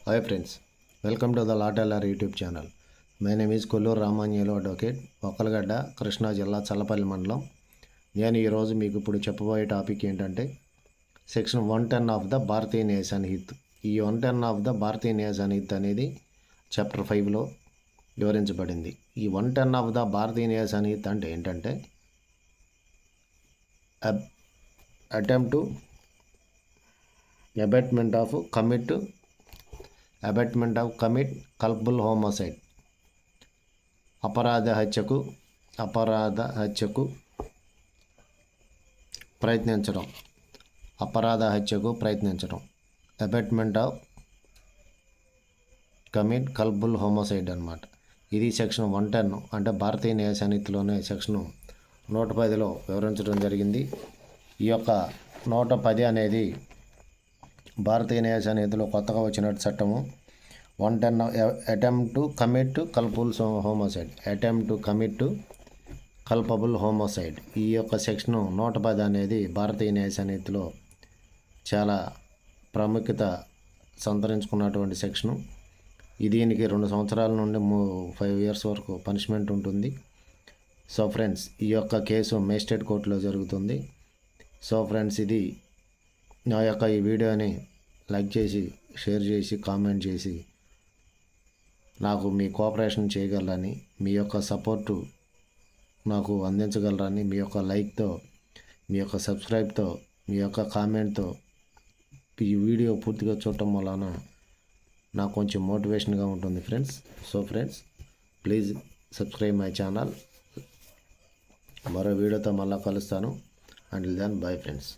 Hi friends, welcome to the Law Teller YouTube channel. My name is Kollur Ramanjelu Advocate, Okkalagada, Krishna Jilla, Challapalli Mandalam. నేను ఈరోజు మీకు ఇప్పుడు చెప్పబోయే topic ఏంటంటే section 110 of the భారతీయ న్యాయ సన్నిహిత్. ఈ 110 ఆఫ్ ద భారతీయ న్యాయ సన్నిహిత్ అనేది చాప్టర్ 5లో వివరించబడింది. ఈ 110 ఆఫ్ ద భారతీయ న్యాయ సన్నిహిత్ అంటే ఏంటంటే attempt to abetment of commit culpable హోమోసైడ్, అపరాధ హత్యకు ప్రయత్నించడం, అబెట్మెంట్ ఆఫ్ కమిట్ కల్పబుల్ హోమోసైడ్ అన్నమాట. ఇది సెక్షన్ 110 అంటే భారతీయ న్యాయ సన్నిధిలోనే సెక్షన్ 110లో వివరించడం జరిగింది. ఈ యొక్క 110 అనేది భారతీయ న్యాయ సన్నిధిలో కొత్తగా వచ్చిన చట్టము. 110 అటెంప్ట్ టు కమిట్ కల్పబుల్ హోమోసైడ్. ఈ యొక్క సెక్షన్ 110 అనేది భారతీయ న్యాయ సన్నిధిలో చాలా ప్రాముఖ్యత సంతరించుకున్నటువంటి సెక్షను. దీనికి 2 సంవత్సరాల నుండి 5 years వరకు పనిష్మెంట్ ఉంటుంది. సో ఫ్రెండ్స్, ఈ యొక్క కేసు మేజిస్ట్రేట్ కోర్టులో జరుగుతుంది. సో ఫ్రెండ్స్, ఇది నా యొక్క ఈ వీడియోని లైక్ చేసి, షేర్ చేసి, కామెంట్ చేసి నాకు మీ కోఆపరేషన్ చేయగలరని, మీ యొక్క సపోర్టు నాకు అందించగలరని, మీ యొక్క లైక్తో, మీ యొక్క సబ్స్క్రైబ్తో, మీ యొక్క కామెంట్తో ఈ వీడియో పూర్తిగా చూడటం వలన నాకు కొంచెం మోటివేషన్గా ఉంటుంది friends. So friends, please subscribe my channel. మరో వీడియోతో మళ్ళీ కలుస్తాను. Until then, bye friends.